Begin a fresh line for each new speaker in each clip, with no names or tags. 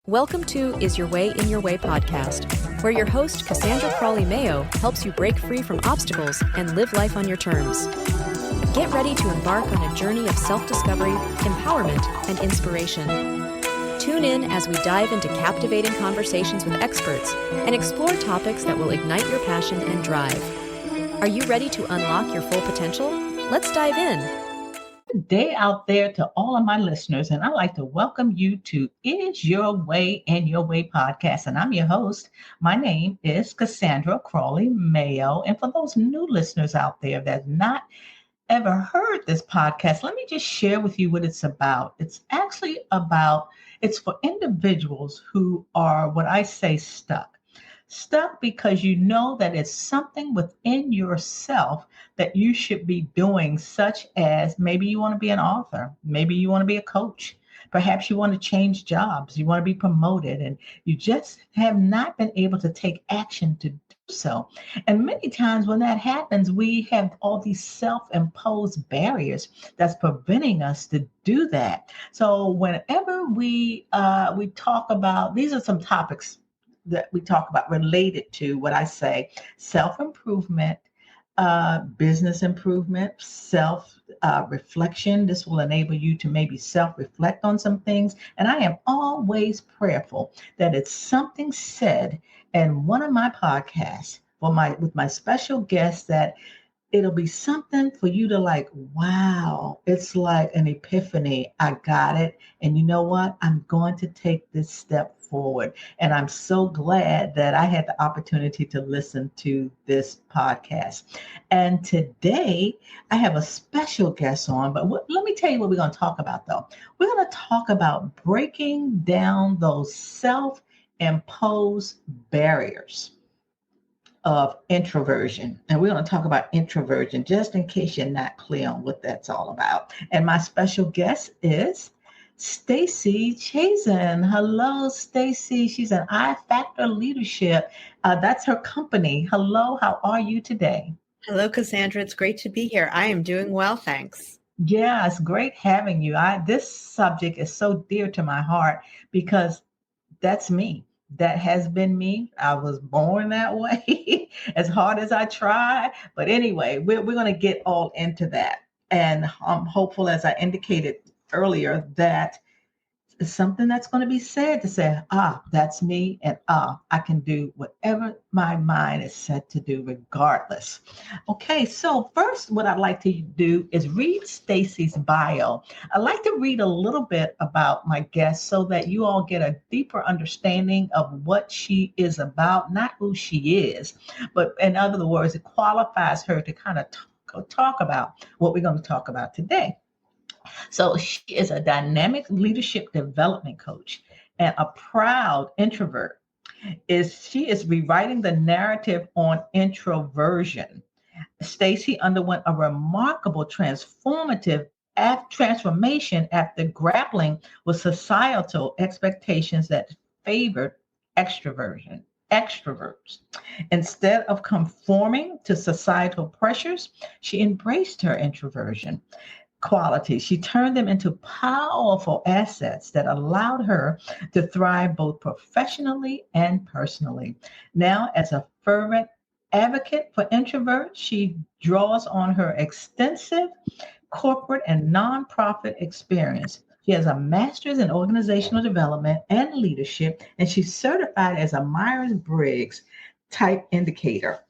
Welcome to Is Your Way in Your Way podcast, where your host, Cassandra Crawley Mayo, helps you break free from obstacles and live life on your terms. Get ready to embark on a journey of self-discovery, empowerment, and inspiration. Tune in as we dive into captivating conversations with experts and explore topics that will ignite your passion and drive. Are you ready to unlock your full potential? Let's dive in.
Good day out there to all of my listeners, and I'd like to welcome you to Is Your Way in Your Way podcast, and I'm your host. My name is Cassandra Crawley Mayo, and for those new listeners out there that have not ever heard this podcast, let me just share with you what it's about. It's for individuals who are what I say stuck because you know that it's something within yourself that you should be doing, such as maybe you want to be an author, maybe you want to be a coach, perhaps you want to change jobs, you want to be promoted, and you just have not been able to take action to do so. And many times when that happens, we have all these self-imposed barriers that's preventing us to do that. So whenever we talk about, these are some topics that we talk about related to what I say, self-improvement, business improvement, self-reflection. This will enable you to maybe self-reflect on some things. And I am always prayerful that it's something said in one of my podcasts with my special guests that it'll be something for you to like, wow, it's like an epiphany. I got it. And you know what? I'm going to take this step forward. And I'm so glad that I had the opportunity to listen to this podcast. And today I have a special guest on, but let me tell you what we're going to talk about though. We're going to talk about breaking down those self-imposed barriers of introversion. And we're going to talk about introversion just in case you're not clear on what that's all about. And my special guest is Stacey Chazen. Hello, Stacey. She's an I-Factor Leadership. That's her company. Hello, how are you today?
Hello, Cassandra. It's great to be here. I am doing well, thanks.
Yeah, it's great having you. This subject is so dear to my heart because that's me. That has been me. I was born that way, as hard as I try. But anyway, we're going to get all into that. And I'm hopeful, as I indicated earlier, that it's something that's going to be said to say, that's me. And I can do whatever my mind is set to do regardless. Okay, so first, what I'd like to do is read Stacey's bio. I'd like to read a little bit about my guest so that you all get a deeper understanding of what she is about, not who she is, but in other words, it qualifies her to kind of talk about what we're going to talk about today. So she is a dynamic leadership development coach and a proud introvert. She is rewriting the narrative on introversion. Stacey underwent a remarkable transformation after grappling with societal expectations that favored extroverts. Instead of conforming to societal pressures, she embraced her introversion qualities. She turned them into powerful assets that allowed her to thrive both professionally and personally. Now, as a fervent advocate for introverts, she draws on her extensive corporate and nonprofit experience. She has a master's in organizational development and leadership, and she's certified as a Myers-Briggs type indicator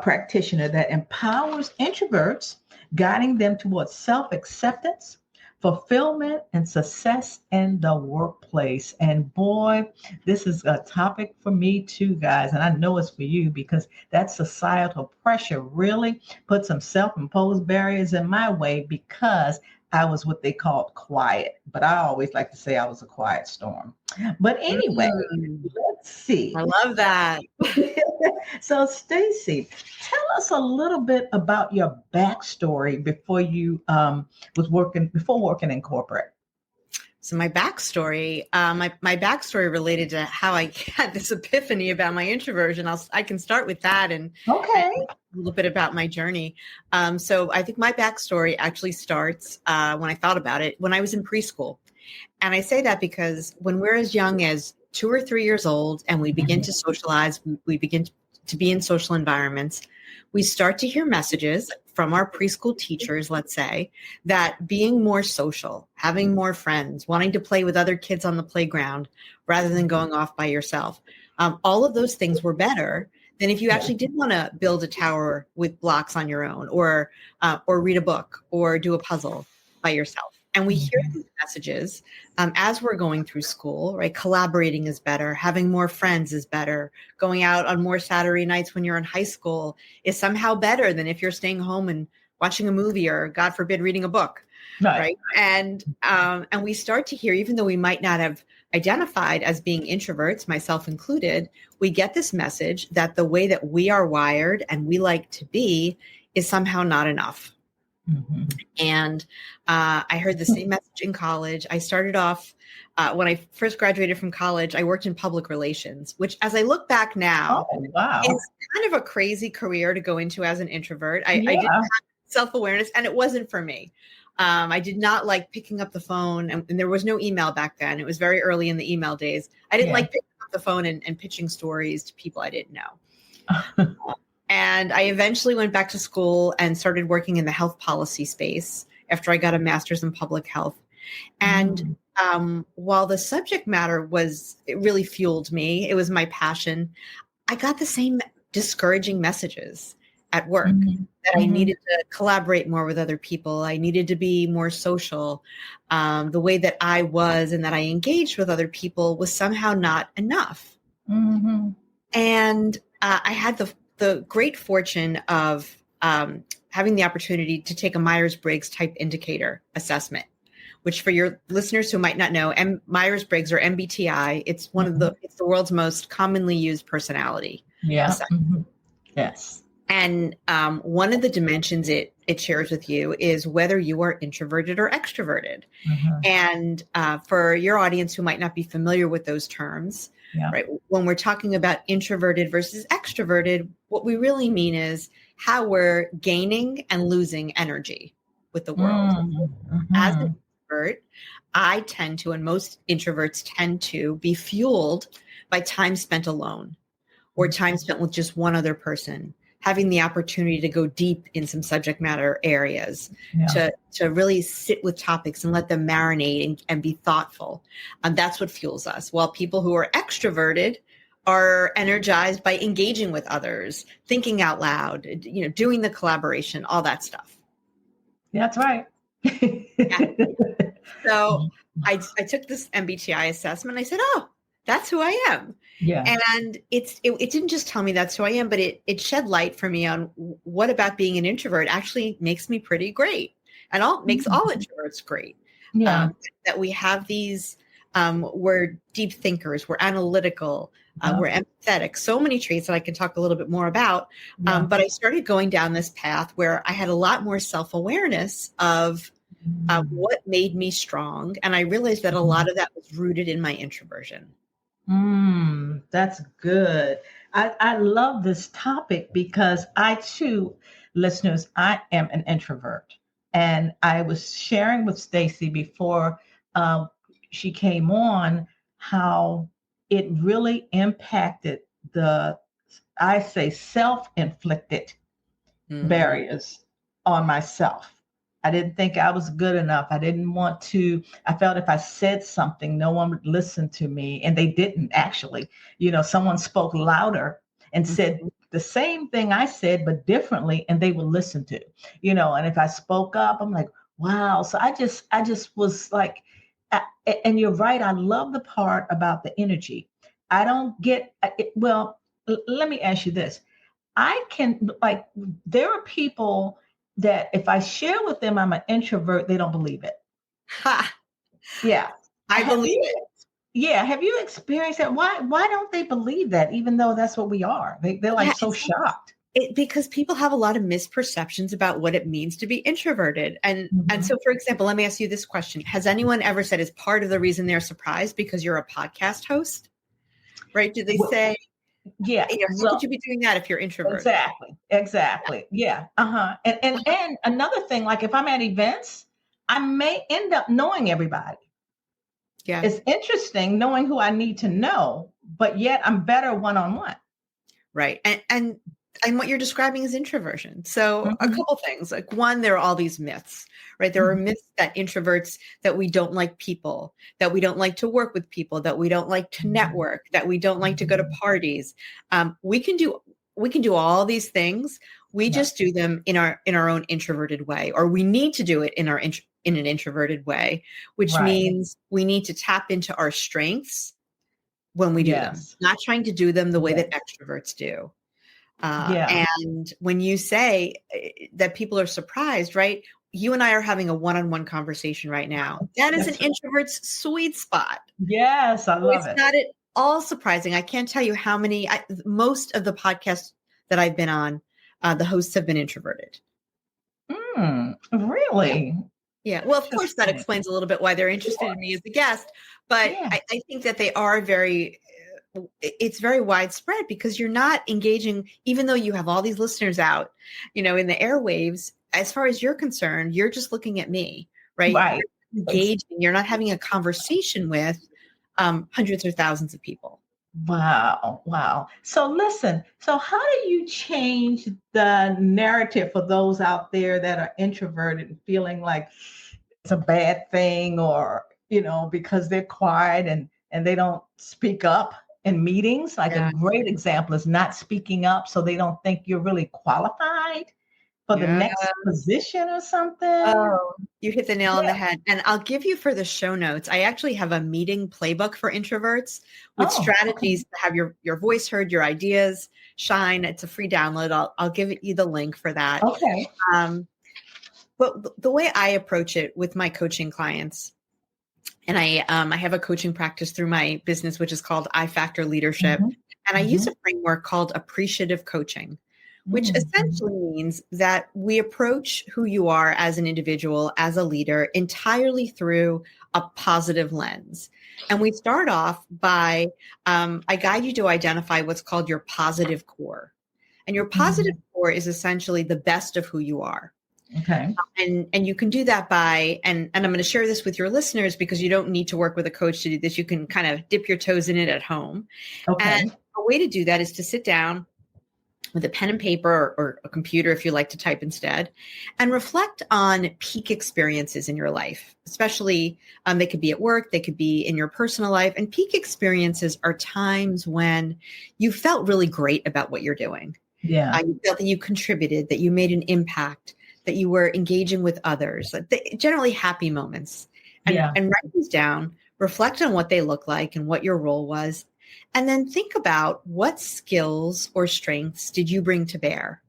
practitioner that empowers introverts, guiding them towards self-acceptance, fulfillment, and success in the workplace. And boy, this is a topic for me too, guys. And I know it's for you because that societal pressure really put some self-imposed barriers in my way because I was what they called quiet. But I always like to say I was a quiet storm. But anyway, let's see.
I love that.
So, Stacey, tell us a little bit about your backstory before you before working in corporate.
So my backstory, my backstory related to how I had this epiphany about my introversion. I can start with that and a little bit about my journey. So I think my backstory actually starts when I thought about it when I was in preschool. And I say that because when we're as young as 2 or 3 years old and we begin to socialize, we begin to be in social environments, we start to hear messages from our preschool teachers, let's say, that being more social, having more friends, wanting to play with other kids on the playground rather than going off by yourself, all of those things were better than if you actually did want to build a tower with blocks on your own, or read a book or do a puzzle by yourself. And we hear these messages as we're going through school, right? Collaborating is better. Having more friends is better. Going out on more Saturday nights when you're in high school is somehow better than if you're staying home and watching a movie or, God forbid, reading a book, right? And we start to hear, even though we might not have identified as being introverts, myself included, we get this message that the way that we are wired and we like to be is somehow not enough. Mm-hmm. And I heard the same message in college. I started off, when I first graduated from college, I worked in public relations, which as I look back now, is kind of a crazy career to go into as an introvert. I didn't have self-awareness, and it wasn't for me. I did not like picking up the phone, and there was no email back then. It was very early in the email days. I didn't like picking up the phone and pitching stories to people I didn't know. And I eventually went back to school and started working in the health policy space after I got a master's in public health. And while the subject matter it really fueled me, it was my passion, I got the same discouraging messages at work that I needed to collaborate more with other people. I needed to be more social. The way that I was and that I engaged with other people was somehow not enough. And I had the great fortune of having the opportunity to take a Myers-Briggs type indicator assessment, which for your listeners who might not know, Myers-Briggs or MBTI, it's it's the world's most commonly used personality. Assessment.
Yes.
And one of the dimensions it shares with you is whether you are introverted or extroverted. And for your audience who might not be familiar with those terms, right? When we're talking about introverted versus extroverted, what we really mean is how we're gaining and losing energy with the world. As an introvert, I tend to, and most introverts tend to, be fueled by time spent alone or time spent with just one other person, having the opportunity to go deep in some subject matter areas, to really sit with topics and let them marinate and be thoughtful. And that's what fuels us. While people who are extroverted are energized by engaging with others, thinking out loud, doing the collaboration, all that stuff.
That's right.
So I took this MBTI assessment. I said, oh, that's who I am. And it didn't just tell me that's who I am, but it shed light for me on what about being an introvert actually makes me pretty great, and makes all introverts great. That we have these, we're deep thinkers, we're analytical, we're empathetic, so many traits that I can talk a little bit more about. But I started going down this path where I had a lot more self-awareness of what made me strong. And I realized that a lot of that was rooted in my introversion.
That's good. I love this topic because I too, listeners, I am an introvert. And I was sharing with Stacey before she came on how it really impacted I say self-inflicted barriers on myself. I didn't think I was good enough. I felt if I said something, no one would listen to me. And they didn't actually. Someone spoke louder and said the same thing I said, but differently, and they would listen to. And if I spoke up, I'm like, wow. So I just was like, and you're right. I love the part about the energy. I don't get it. Well, let me ask you this. There are people that if I share with them I'm an introvert, they don't believe it. Yeah.
I believe it.
Yeah. Have you experienced that? Why don't they believe that, even though that's what we are? They're like so shocked.
Because people have a lot of misperceptions about what it means to be introverted. And so, for example, let me ask you this question. Has anyone ever said is part of the reason they're surprised because you're a podcast host? Right? Do they say, how could you be doing that if you're introverted?
Exactly. Yeah. And another thing, like if I'm at events, I may end up knowing everybody.
Yeah.
It's interesting knowing who I need to know, but yet I'm better one-on-one.
Right. And what you're describing is introversion. So a
Mm-hmm.
couple things. Like one, there are all these myths, right? There are myths that introverts, that we don't like people, that we don't like to work with people, that we don't like to network, that we don't like to go to parties. We can do all these things. We just do them in our own introverted way, or we need to do it in in an introverted way, which means we need to tap into our strengths when we do them, not trying to do them the way that extroverts do. And when you say that people are surprised, right? You and I are having a one-on-one conversation right now. That is an introvert's sweet spot.
Yes, I love it.
It's not at all surprising. I can't tell you how many, most of the podcasts that I've been on, the hosts have been introverted.
Really?
Yeah. Well, of course, that explains a little bit why they're interested in me as a guest. But I think that they are it's very widespread because you're not engaging, even though you have all these listeners out, in the airwaves. As far as you're concerned, you're just looking at me, right?
Right.
You're engaging. You're not having a conversation with hundreds or thousands of people.
Wow. So listen, so how do you change the narrative for those out there that are introverted and feeling like it's a bad thing, or, because they're quiet and they don't speak up in meetings? Like a great example is not speaking up so they don't think you're really qualified for the next position or something.
Oh, you hit the nail on the head. And I'll give you, for the show notes, I actually have a meeting playbook for introverts with strategies to have your voice heard, your ideas shine. It's a free download. I'll give you the link for that.
Okay.
But the way I approach it with my coaching clients, and I have a coaching practice through my business, which is called I-Factor Leadership. And I use a framework called appreciative coaching, which essentially means that we approach who you are as an individual, as a leader, entirely through a positive lens. And we start off by, I guide you to identify what's called your positive core. And your positive core is essentially the best of who you are.
Okay.
And you can do that by, and I'm going to share this with your listeners because you don't need to work with a coach to do this. You can kind of dip your toes in it at home.
Okay.
And a way to do that is to sit down with a pen and paper or a computer, if you like to type instead, and reflect on peak experiences in your life. Especially, they could be at work, they could be in your personal life. And peak experiences are times when you felt really great about what you're doing.
Yeah.
You felt that you contributed, that you made an impact, that you were engaging with others, generally happy moments. And write these down, reflect on what they look like and what your role was. And then think about what skills or strengths did you bring to bear?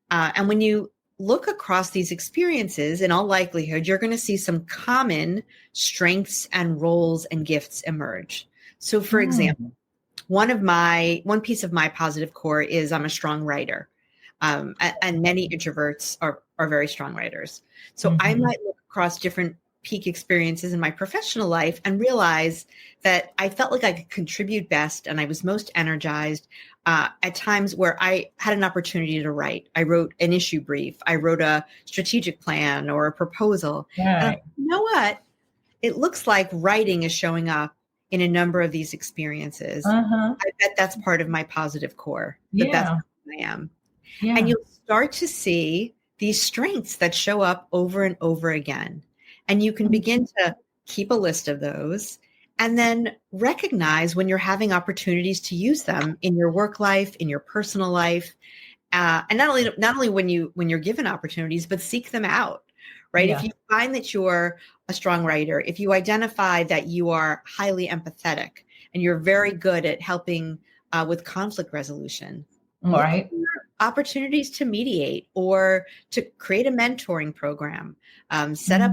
And when you look across these experiences, in all likelihood, you're going to see some common strengths and roles and gifts emerge. So for example, one piece of my positive core is I'm a strong writer. And many introverts are very strong writers. So I might look across different peak experiences in my professional life and realize that I felt like I could contribute best and I was most energized at times where I had an opportunity to write. I wrote an issue brief. I wrote a strategic plan or a proposal. And you know what? It looks like writing is showing up in a number of these experiences. I bet that's part of my positive core. That's who I am. And you'll start to see these strengths that show up over and over again. And you can begin to keep a list of those and then recognize when you're having opportunities to use them in your work life, in your personal life. And not only when you're given opportunities, but seek them out, right? If you find that you're a strong writer, if you identify that you are highly empathetic and you're very good at helping with conflict resolution,
right?
Opportunities to mediate or to create a mentoring program, set up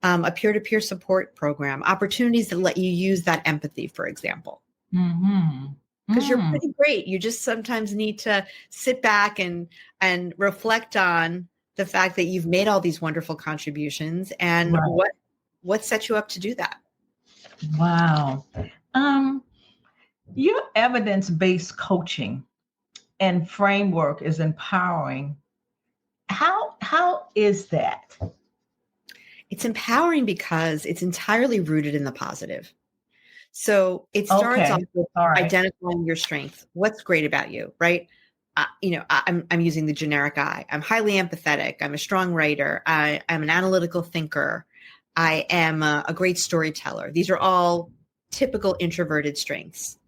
a peer-to-peer support program, opportunities that let you use that empathy, for example. Because you're pretty great. You just sometimes need to sit back and reflect on the fact that you've made all these wonderful contributions and what set you up to do that.
Wow. Your evidence-based coaching and framework is empowering. How is that?
It's empowering because it's entirely rooted in the positive. So it starts off with identifying your strength. What's great about you, right? I'm using the generic I. I'm highly empathetic. I'm a strong writer. I'm an analytical thinker. I am a great storyteller. These are all typical introverted strengths.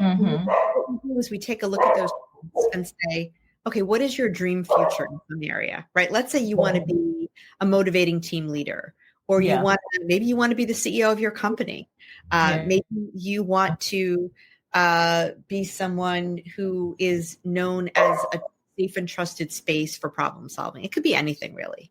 Mm-hmm.
What we do is we take a look at those and say, okay, what is your dream future in some area, right? Let's say you want to be a motivating team leader, or maybe you want to be the CEO of your company. Maybe you want to be someone who is known as a safe and trusted space for problem solving. It could be anything really.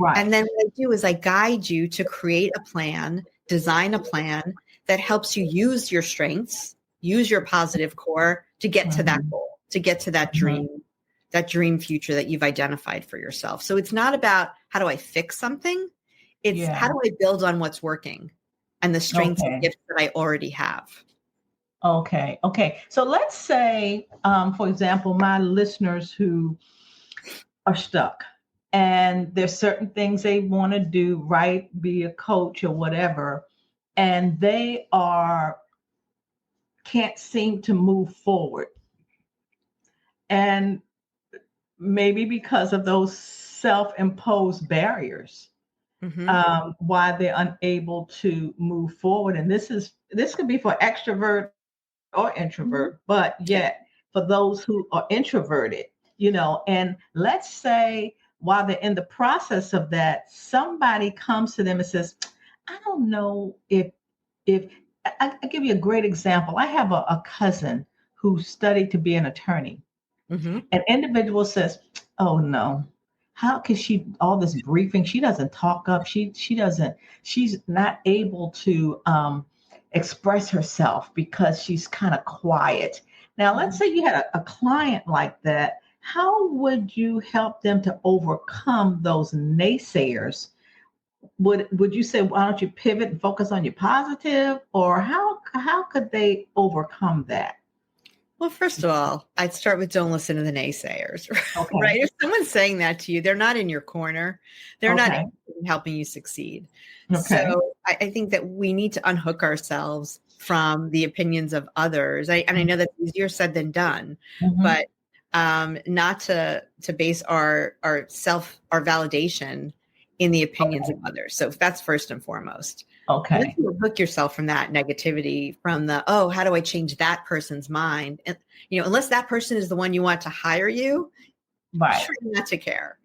Right.
And then what I do is I guide you to create a plan, design a plan that helps you use your strengths, use your positive core to get to that goal, to get to that dream future that you've identified for yourself. So it's not about how do I fix something? It's how do I build on what's working and the strengths and gifts that I already have.
Okay. So let's say, for example, my listeners who are stuck and there's certain things they want to do, right? Be a coach or whatever. And they can't seem to move forward. And maybe because of those self-imposed barriers, why they're unable to move forward. And this could be for extrovert or introvert, but yet for those who are introverted, and let's say while they're in the process of that, somebody comes to them and says, I don't know if I give you a great example. I have a cousin who studied to be an attorney. An individual says, oh no, how can she, all this briefing, she doesn't talk up, she's not able to express herself because she's kind of quiet. Now, let's say you had a client like that. How would you help them to overcome those naysayers? Would you say, why don't you pivot and focus on your positive? Or how could they overcome that?
Well, first of all, I'd start with don't listen to the naysayers, right? If someone's saying that to you, they're not in your corner. They're not helping you succeed. So I think that we need to unhook ourselves from the opinions of others. And I know that's easier said than done, but not to base our validation in the opinions of others. So that's first and foremost. Once you hook yourself from that negativity, from the, how do I change that person's mind? And, unless that person is the one you want to hire you, try not to care.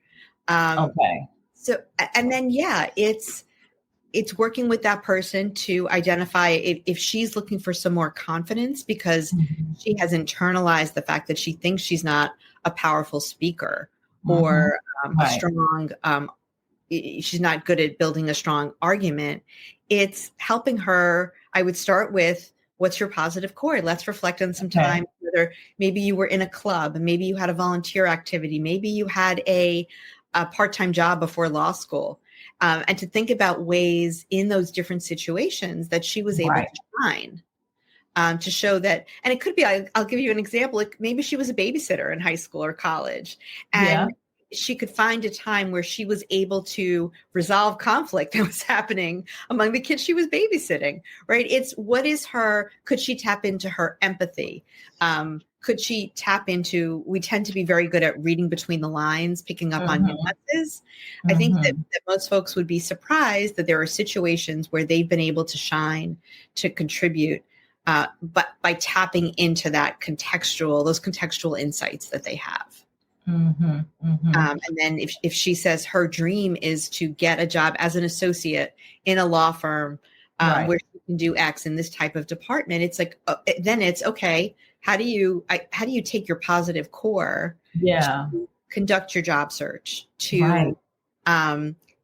So, and then, it's working with that person to identify if she's looking for some more confidence because she has internalized the fact that she thinks she's not a powerful speaker or a strong, she's not good at building a strong argument. It's helping her. I would start with, what's your positive core? Let's reflect on some time. Whether maybe you were in a club, maybe you had a volunteer activity, maybe you had a part-time job before law school. And to think about ways in those different situations that she was able to shine, to show that. And it could be, I'll give you an example. Maybe she was a babysitter in high school or college, and she could find a time where she was able to resolve conflict that was happening among the kids she was babysitting, right? Could she tap into her empathy? Could she tap into, we tend to be very good at reading between the lines, picking up on nuances. I think that most folks would be surprised that there are situations where they've been able to shine, to contribute, but by tapping into those contextual insights that they have. And then if she says her dream is to get a job as an associate in a law firm where she can do X in this type of department, it's like, then it's okay. How do you take your positive core to conduct your job search to,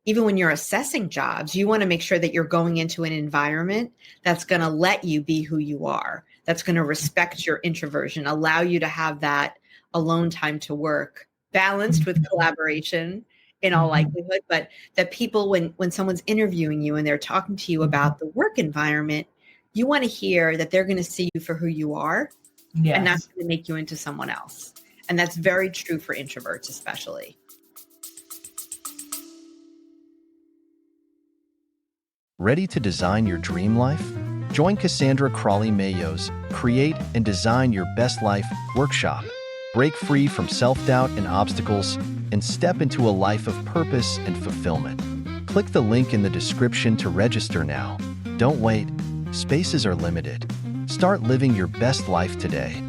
even when you're assessing jobs, you want to make sure that you're going into an environment that's going to let you be who you are, that's going to respect your introversion, allow you to have that alone time to work, balanced with collaboration in all likelihood, but that people, when someone's interviewing you and they're talking to you about the work environment, you want to hear that they're going to see you for who you are and not going to make you into someone else. And that's very true for introverts, especially.
Ready to design your dream life? Join Cassandra Crawley Mayo's Create and Design Your Best Life workshop. Break free from self-doubt and obstacles and step into a life of purpose and fulfillment. Click the link in the description to register now. Don't wait. Spaces are limited. Start living your best life today.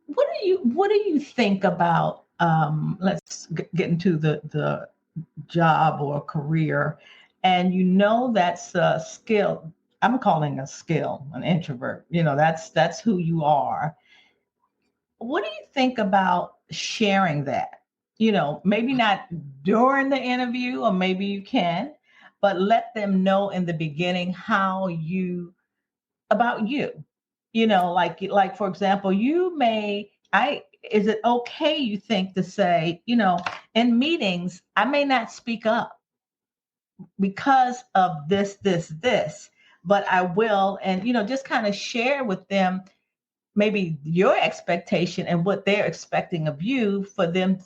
What do you think about let's get into the job or career, and that's a skill. I'm calling a skill, an introvert. That's who you are. What do you think about sharing that? Maybe not during the interview, or maybe you can, but let them know in the beginning about you. Like for example, is it okay, you think, to say, in meetings, I may not speak up because of this, but I will, and just kind of share with them maybe your expectation and what they're expecting of you, for them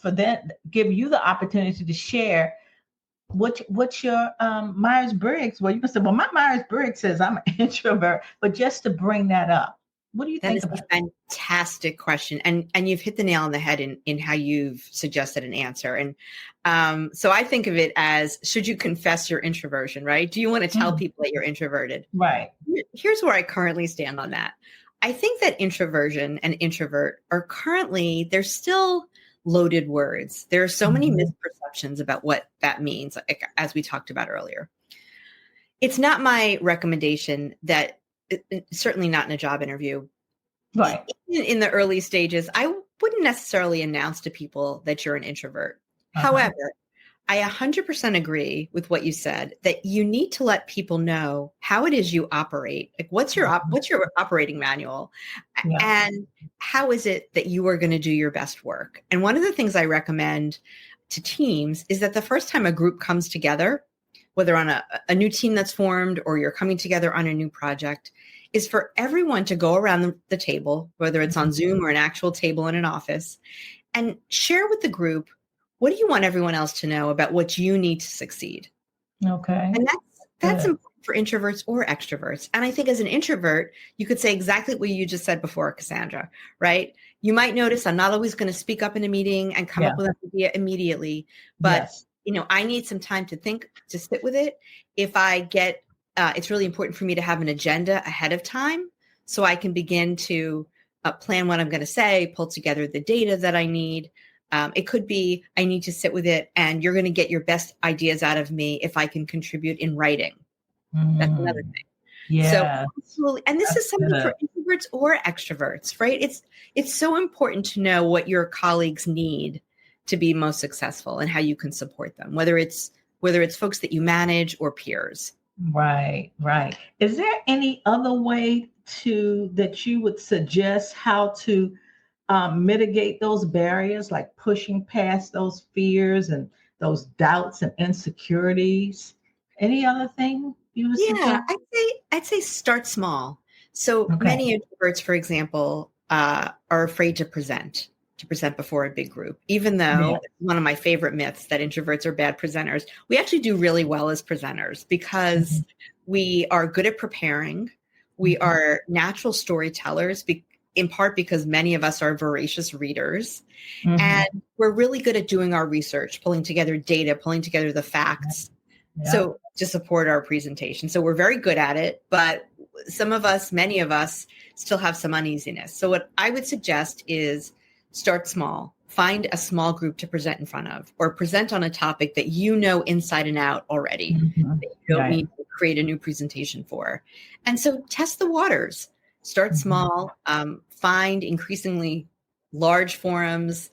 give you the opportunity to share what's your Myers-Briggs. Well, you can say, well, my Myers-Briggs says I'm an introvert, but just to bring that up. What do you think about that?
That is a fantastic question. And you've hit the nail on the head in how you've suggested an answer. And so I think of it as, should you confess your introversion, right? Do you want to tell people that you're introverted?
Right.
Here's where I currently stand on that. I think that introversion and introvert they're still loaded words. There are so many misperceptions about what that means, as we talked about earlier. It's not my recommendation that, certainly not in a job interview.
Right.
In the early stages, I wouldn't necessarily announce to people that you're an introvert. However, I 100% agree with what you said, that you need to let people know how it is you operate. Like, what's your operating manual, and how is it that you are going to do your best work? And one of the things I recommend to teams is that the first time a group comes together, whether on a new team that's formed or you're coming together on a new project, is for everyone to go around the table, whether it's on Zoom or an actual table in an office, and share with the group, what do you want everyone else to know about what you need to succeed?
Okay.
And that's important for introverts or extroverts. And I think as an introvert, you could say exactly what you just said before, Cassandra, right? You might notice I'm not always going to speak up in a meeting and come up with an idea immediately, but I need some time to think, to sit with it. If I get, it's really important for me to have an agenda ahead of time so I can begin to plan what I'm going to say, pull together the data that I need. It could be, I need to sit with it, and you're going to get your best ideas out of me if I can contribute in writing. That's another thing.
Yeah.
So, and this is something for introverts or extroverts, right? It's so important to know what your colleagues need to be most successful and how you can support them, whether it's folks that you manage or peers.
Right. Is there any other way that you would suggest how to mitigate those barriers, like pushing past those fears and those doubts and insecurities? Any other thing you would suggest?
I'd say start small. So many introverts, for example, are afraid to present before a big group, even though it's one of my favorite myths that introverts are bad presenters. We actually do really well as presenters because we are good at preparing. We are natural storytellers, in part because many of us are voracious readers. And we're really good at doing our research, pulling together data, pulling together the facts. So to support our presentation. So we're very good at it, but many of us still have some uneasiness. So what I would suggest is start small. Find a small group to present in front of, or present on a topic that you know inside and out already. That you don't need to create a new presentation for. And so test the waters. Start small. Find increasingly large forums.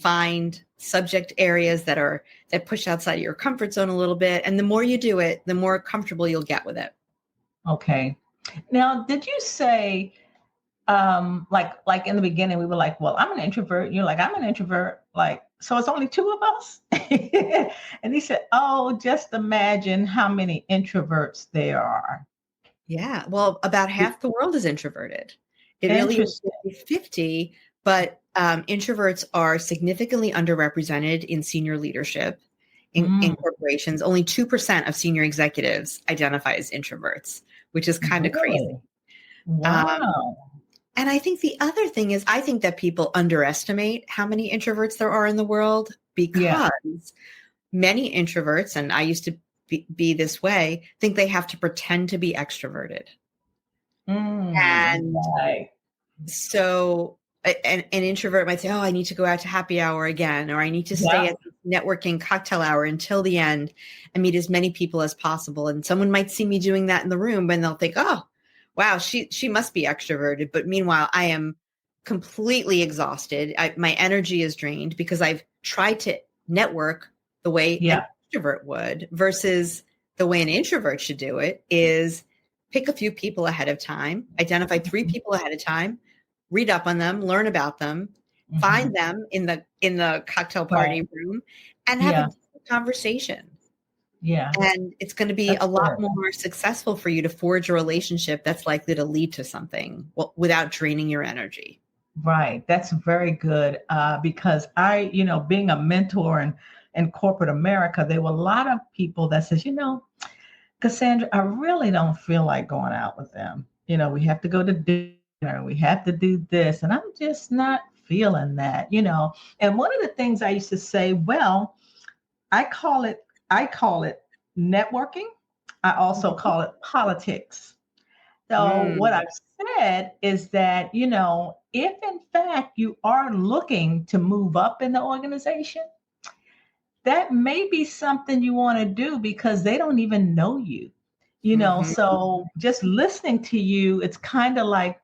Find subject areas that push outside of your comfort zone a little bit. And the more you do it, the more comfortable you'll get with it.
Okay. Now, did you say, like in the beginning, we were like, well, I'm an introvert. You're like, I'm an introvert. Like, so it's only two of us? And he said, oh, just imagine how many introverts there are.
Yeah. Well, about half the world is introverted. It really is 50, but introverts are significantly underrepresented in senior leadership, in corporations. Only 2% of senior executives identify as introverts, which is kind of crazy.
Wow.
And I think the other thing is, I think that people underestimate how many introverts there are in the world, because many introverts, and I used to be this way, think they have to pretend to be extroverted. And so an introvert might say, oh, I need to go out to happy hour again, or I need to stay at networking cocktail hour until the end and meet as many people as possible. And someone might see me doing that in the room and they'll think, oh, wow, she must be extroverted. But meanwhile, I am completely exhausted. My energy is drained because I've tried to network the way an extrovert would, versus the way an introvert should do it is pick a few people ahead of time, identify 3 people ahead of time, read up on them, learn about them, find them in the cocktail party room, and have a conversation.
Yeah.
And it's going to be a lot more successful for you to forge a relationship that's likely to lead to something without draining your energy.
Right. That's very good. Because being a mentor in corporate America, there were a lot of people that says, Cassandra, I really don't feel like going out with them. We have to go to dinner. We have to do this. And I'm just not feeling that, And one of the things I used to say, well, I call it networking. I also call it politics. So what I've said is that, if in fact you are looking to move up in the organization, that may be something you want to do because they don't even know you, so just listening to you, it's kind of like,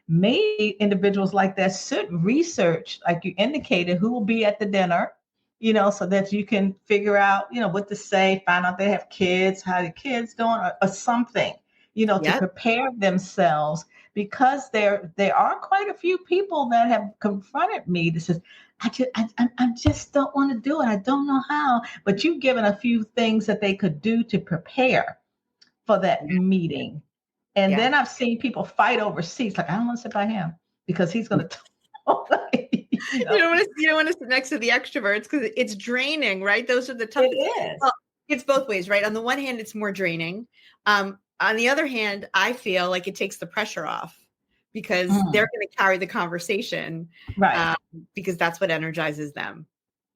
maybe individuals like that should research, like you indicated, who will be at the dinner, so that you can figure out, what to say, find out they have kids, how the kids doing, or something, to prepare themselves, because there are quite a few people that have confronted me that says, I just don't want to do it. I don't know how, but you've given a few things that they could do to prepare for that meeting. And then I've seen people fight over seats. Like, I don't want to sit by him because he's going to talk. You
don't want to sit next to the extroverts because it's draining, right? Those are the toughest.
It is.
Well, it's both ways, right? On the one hand, it's more draining. On the other hand, I feel like it takes the pressure off because they're going to carry the conversation,
right?
Because that's what energizes them.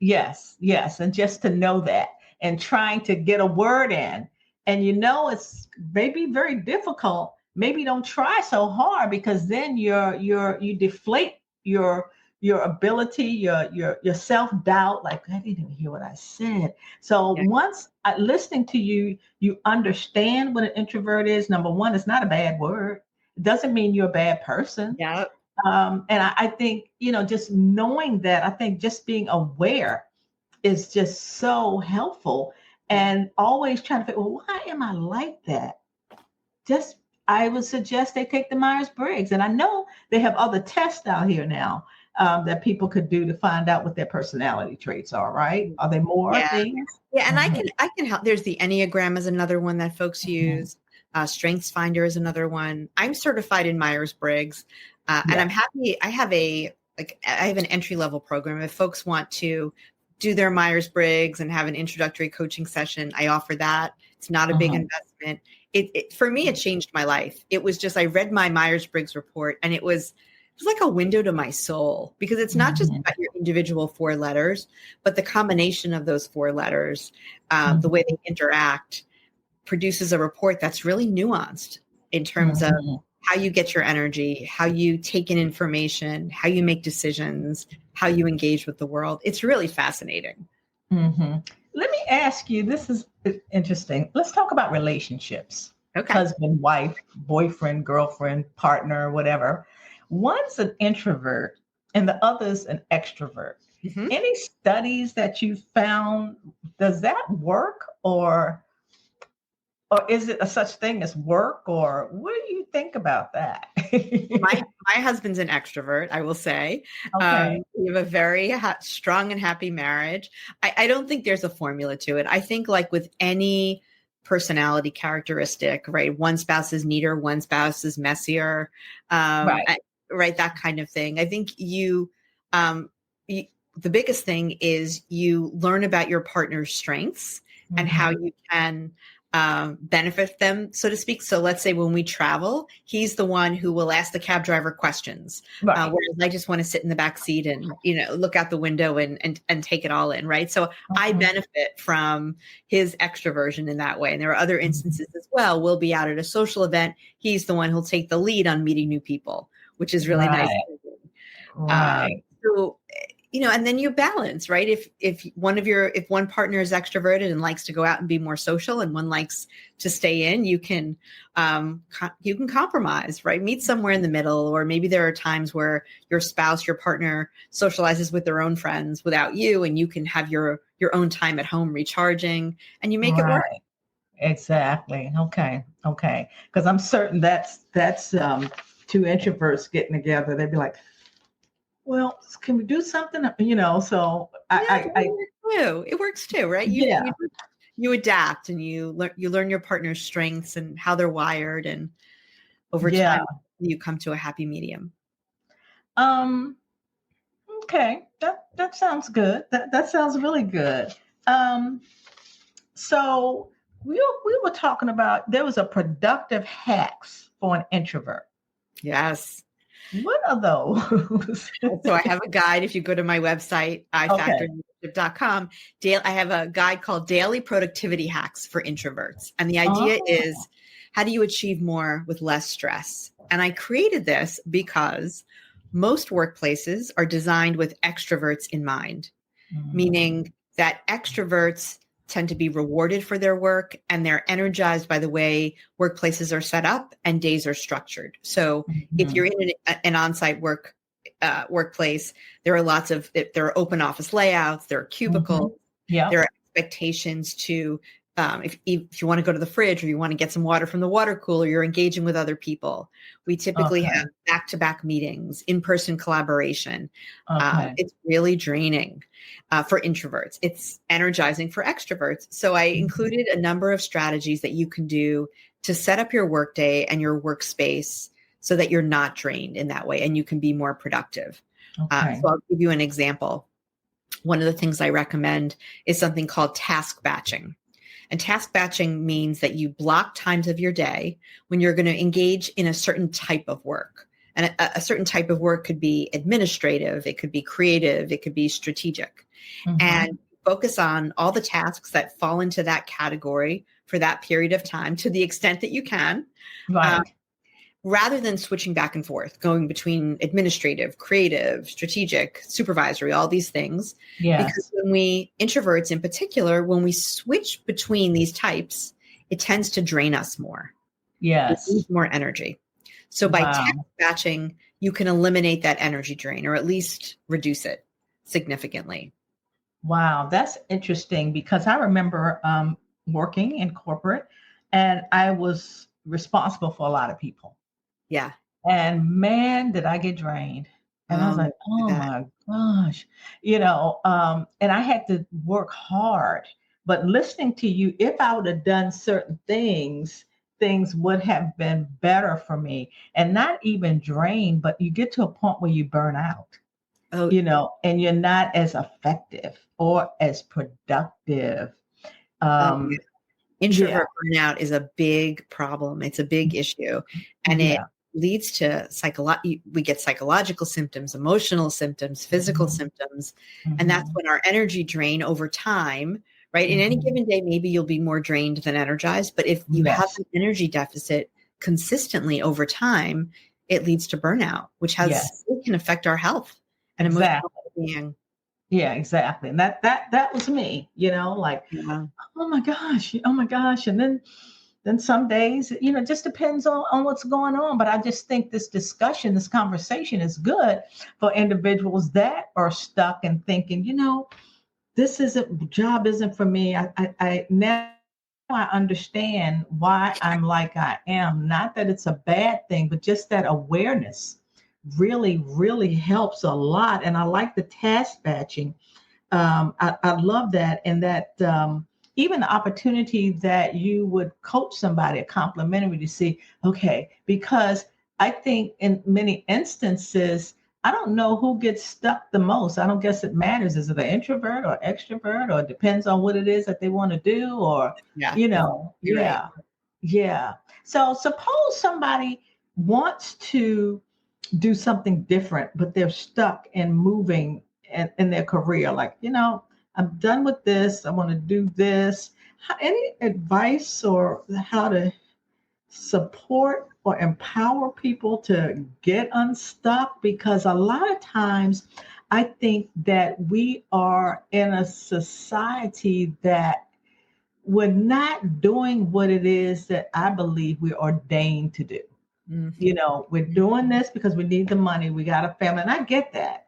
Yes. And just to know that, and trying to get a word in, and it's maybe very difficult. Maybe don't try so hard, because then you deflate your ability, your self-doubt, like, I didn't even hear what I said. So once listening to you, you understand what an introvert is. Number one, it's not a bad word. It doesn't mean you're a bad person.
Yeah.
And I think, just knowing that, I think just being aware is just so helpful, and always trying to figure, well, why am I like that? I would suggest they take the Myers-Briggs. And I know they have other tests out here now that people could do to find out what their personality traits are, right? Are there more things?
Yeah, and I can help. There's the Enneagram is another one that folks use. Strengths Finder is another one. I'm certified in Myers-Briggs, and I'm happy. I have an entry-level program. If folks want to do their Myers-Briggs and have an introductory coaching session, I offer that. It's not a big investment. For me, it changed my life. It was just, I read my Myers-Briggs report, and it was like a window to my soul, because it's not just about your individual 4 letters, but the combination of those 4 letters, the way they interact, produces a report that's really nuanced in terms of how you get your energy, how you take in information, how you make decisions, how you engage with the world. It's really fascinating.
Let me ask you, this is interesting. Let's talk about relationships. Okay. Husband, wife, boyfriend, girlfriend, partner, whatever. One's an introvert and the other's an extrovert. Any studies that you found, does that work, or is it a such thing as work, or what do you think about that?
my husband's an extrovert, I will say.
Okay.
We have a very strong and happy marriage. I don't think there's a formula to it. I think, like with any personality characteristic, right? One spouse is neater, one spouse is messier, right? That kind of thing. I think the biggest thing is you learn about your partner's strengths and how you can benefit them, so to speak. So let's say when we travel, he's the one who will ask the cab driver questions, whereas I just want to sit in the back seat and, look out the window and take it all in. Right. So I benefit from his extroversion in that way. And there are other instances as well. We'll be out at a social event. He's the one who'll take the lead on meeting new people, which is really nice.
Right.
So, and then you balance, right? If one partner is extroverted and likes to go out and be more social, and one likes to stay in, you can compromise, right? Meet somewhere in the middle, or maybe there are times where your spouse, your partner, socializes with their own friends without you, and you can have your own time at home recharging, and you make it work.
Exactly. Okay. Because I'm certain that's two introverts getting together. They'd be like, well, can we do something? So
it works too, right? You adapt, and you learn your partner's strengths and how they're wired, and over time you come to a happy medium.
Okay, that sounds good. That sounds really good. So we were talking about, there was a productive hacks for an introvert.
Yes.
What are those?
So I have a guide. If you go to my website, ifactorleadership.com, I have a guide called Daily Productivity Hacks for Introverts. And the idea is, how do you achieve more with less stress? And I created this because most workplaces are designed with extroverts in mind, meaning that extroverts tend to be rewarded for their work, and they're energized by the way workplaces are set up and days are structured. So if you're in an on-site workplace, there are open office layouts, there are cubicles, there are expectations to, if you want to go to the fridge or you want to get some water from the water cooler, you're engaging with other people. We typically have back-to-back meetings, in-person collaboration. It's really draining for introverts. It's energizing for extroverts. So I included a number of strategies that you can do to set up your workday and your workspace so that you're not drained in that way and you can be more productive. So I'll give you an example. One of the things I recommend is something called task batching. And task batching means that you block times of your day when you're going to engage in a certain type of work. And a certain type of work could be administrative, it could be creative, it could be strategic. And focus on all the tasks that fall into that category for that period of time to the extent that you can. Rather than switching back and forth, going between administrative, creative, strategic, supervisory, all these things. Because introverts in particular, when we switch between these types, it tends to drain us more. We lose more energy. So by task batching, you can eliminate that energy drain, or at least reduce it significantly.
Wow, that's interesting, because I remember working in corporate, and I was responsible for a lot of people.
Yeah.
And man, did I get drained. And I was like, oh my gosh, and I had to work hard. But listening to you, if I would have done certain things would have been better for me, and not even drained, but you get to a point where you burn out, and you're not as effective or as productive.
Introvert burnout is a big problem. It's a big issue. And it leads to we get psychological symptoms, emotional symptoms, physical symptoms. And that's when our energy drain over time, right? In any given day, maybe you'll be more drained than energized. But if you have an energy deficit consistently over time, it leads to burnout, which can affect our health and emotional well-being.
Yeah, exactly. And that was me, oh my gosh. And then some days, it just depends on what's going on. But I just think this conversation is good for individuals that are stuck and thinking, job isn't for me. I now I understand why I'm like I am. Not that it's a bad thing, but just that awareness really, really helps a lot. And I like the task batching. I love that. And that even the opportunity that you would coach somebody, a complimentary, to see, okay, because I think in many instances, I don't know who gets stuck the most. I don't guess it matters. Is it an introvert or extrovert, or it depends on what it is that they want to do, or,
Yeah, you're right.
yeah, yeah. So suppose somebody wants to do something different, but they're stuck in moving in their career. Like, I'm done with this. I want to do this. Any advice or how to support or empower people to get unstuck? Because a lot of times I think that we are in a society that we're not doing what it is that I believe we're ordained to do. We're doing this because we need the money. We got a family. And I get that,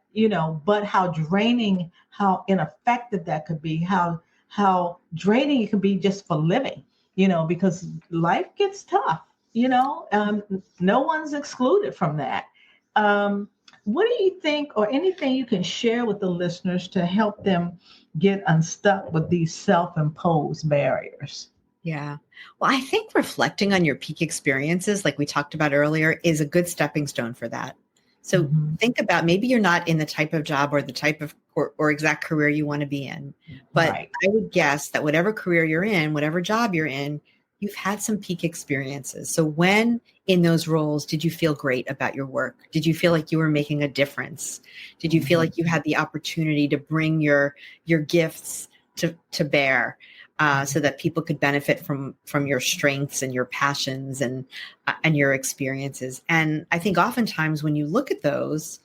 but how draining, how ineffective that could be, how draining it could be just for living, because life gets tough, no one's excluded from that. What do you think, or anything you can share with the listeners to help them get unstuck with these self-imposed barriers?
Yeah. Well, I think reflecting on your peak experiences, like we talked about earlier, is a good stepping stone for that. So think about, maybe you're not in the type of job or the type of or exact career you want to be in, but right. I would guess that whatever career you're in, whatever job you're in, you've had some peak experiences. So when in those roles, did you feel great about your work? Did you feel like you were making a difference? Did you feel like you had the opportunity to bring your gifts to bear? So that people could benefit from your strengths and your passions and your experiences. And I think oftentimes when you look at those,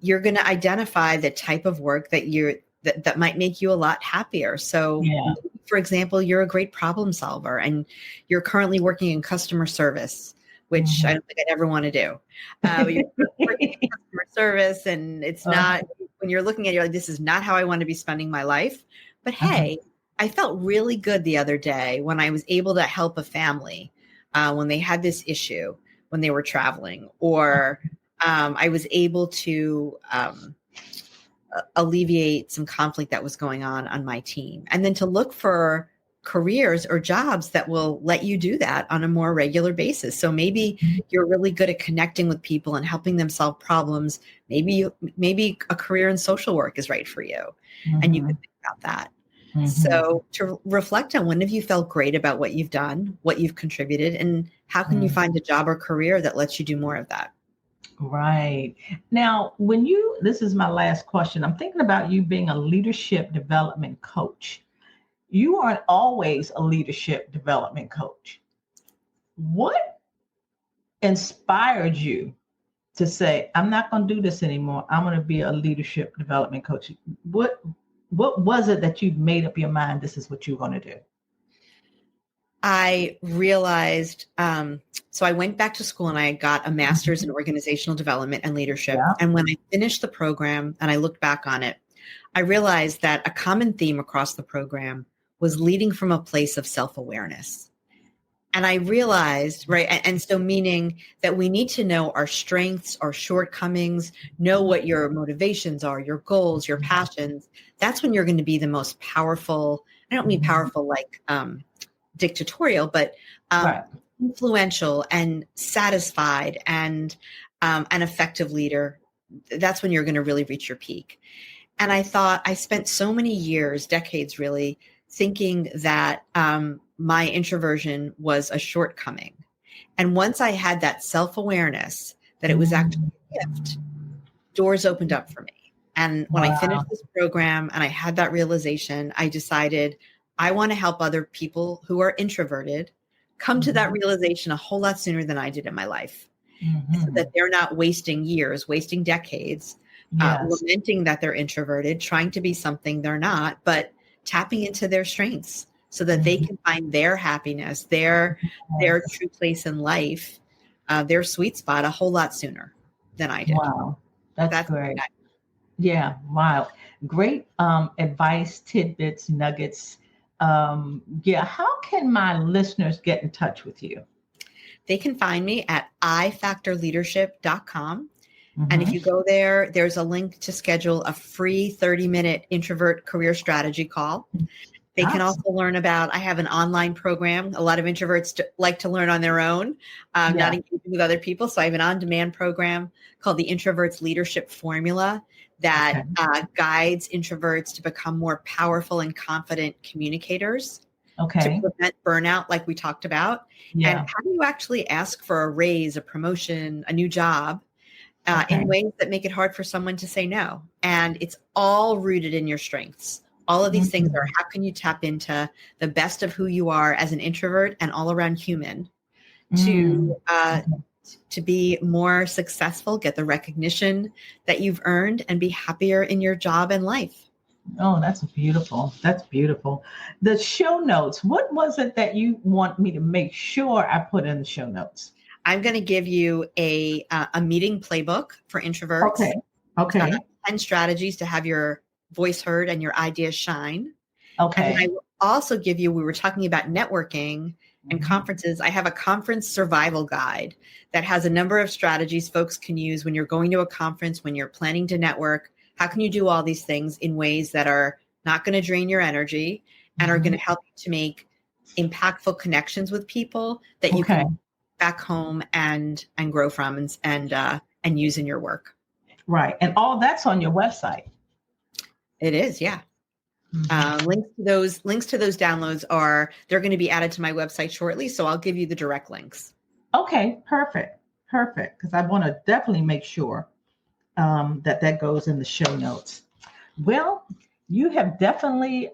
you're going to identify the type of work that might make you a lot happier. So, for example, you're a great problem solver and you're currently working in customer service, which I don't think I'd ever want to do. You're working in customer service, and it's not, when you're looking at it, you're like, this is not how I want to be spending my life. But hey, I felt really good the other day when I was able to help a family when they had this issue when they were traveling, or I was able to alleviate some conflict that was going on my team. And then to look for careers or jobs that will let you do that on a more regular basis. So maybe you're really good at connecting with people and helping them solve problems. Maybe a career in social work is right for you, and you can think about that. So to reflect on, when have you felt great about what you've done, what you've contributed, and how can you find a job or career that lets you do more of that?
Right. Now, this is my last question. I'm thinking about you being a leadership development coach. You aren't always a leadership development coach. What inspired you to say, I'm not going to do this anymore. I'm going to be a leadership development coach? What was it that you made up your mind, this is what you're going to do?
I realized, so I went back to school and I got a master's in organizational development and leadership. Yeah. And when I finished the program and I looked back on it, I realized that a common theme across the program was leading from a place of self-awareness. And I realized, right, and so meaning that we need to know our strengths, our shortcomings, know what your motivations are, your goals, your passions. That's when you're going to be the most powerful. I don't mean powerful like dictatorial, but right. Influential and satisfied and an effective leader. That's when you're going to really reach your peak. And I thought, I spent so many years, decades really, thinking that my introversion was a shortcoming. And once I had that self-awareness that it was actually a gift, doors opened up for me. And when I finished this program and I had that realization, I decided I want to help other people who are introverted come to that realization a whole lot sooner than I did in my life. So that they're not wasting years, wasting decades, lamenting that they're introverted, trying to be something they're not, but tapping into their strengths so that they can find their happiness, their true place in life, their sweet spot a whole lot sooner than I did.
Wow. That's great. Yeah. Wow. Great advice, tidbits, nuggets. How can my listeners get in touch with you?
They can find me at ifactorleadership.com. And if you go there, there's a link to schedule a free 30-minute introvert career strategy call. They can also learn about, I have an online program. A lot of introverts like to learn on their own, not engaging with other people. So I have an on-demand program called the Introverts Leadership Formula that guides introverts to become more powerful and confident communicators. To prevent burnout, like we talked about. And how do you actually ask for a raise, a promotion, a new job in ways that make it hard for someone to say no? And it's all rooted in your strengths. All of these things are, how can you tap into the best of who you are as an introvert and all around human to be more successful, get the recognition that you've earned, and be happier in your job and life.
Oh, that's beautiful. That's beautiful. The show notes, what was it that you want me to make sure I put in the show notes?
I'm going to give you a meeting playbook for introverts.
Okay.
10 strategies to have your voice heard and your ideas shine.
Okay.
And I will also give you, we were talking about networking and conferences. I have a conference survival guide that has a number of strategies folks can use when you're going to a conference, when you're planning to network. How can you do all these things in ways that are not going to drain your energy and are going to help you to make impactful connections with people that you can back home and grow from and use in your work.
Right. And all that's on your website.
It is. Yeah. Links to those downloads they're going to be added to my website shortly. So I'll give you the direct links.
Okay. Perfect. Because I want to definitely make sure that goes in the show notes. Well, you have definitely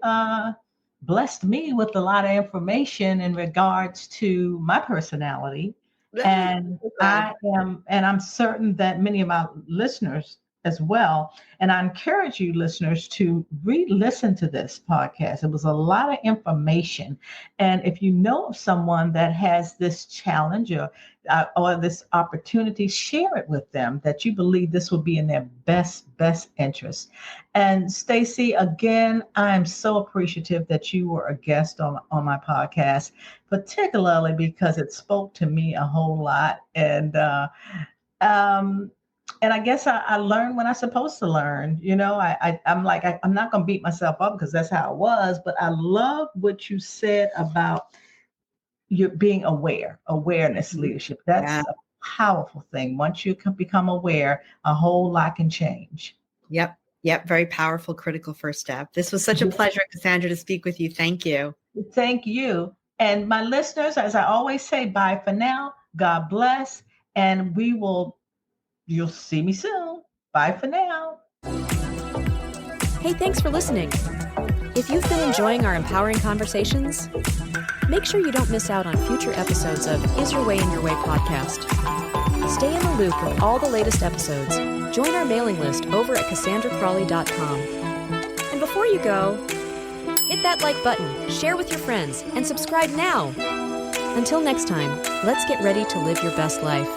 blessed me with a lot of information in regards to my personality. And I'm certain that many of my listeners as well. And I encourage you listeners to re-listen to this podcast. It was a lot of information. And if you know of someone that has this challenge or this opportunity, share it with them that you believe this will be in their best interest. And Stacey, again, I am so appreciative that you were a guest on my podcast, particularly because it spoke to me a whole lot. And I guess I learned when I'm supposed to learn. You know, I'm not going to beat myself up because that's how it was. But I love what you said about you being awareness leadership. That's a powerful thing. Once you can become aware, a whole lot can change.
Yep. Very powerful, critical first step. This was such a pleasure, Cassandra, to speak with you. Thank you.
Thank you. And my listeners, as I always say, bye for now. God bless. And you'll see me soon. Bye for now.
Hey, thanks for listening. If you've been enjoying our empowering conversations, make sure you don't miss out on future episodes of Is Your Way in Your Way podcast. Stay in the loop with all the latest episodes. Join our mailing list over at CassandraCrawley.com. And before you go, hit that like button, share with your friends, and subscribe now. Until next time, let's get ready to live your best life.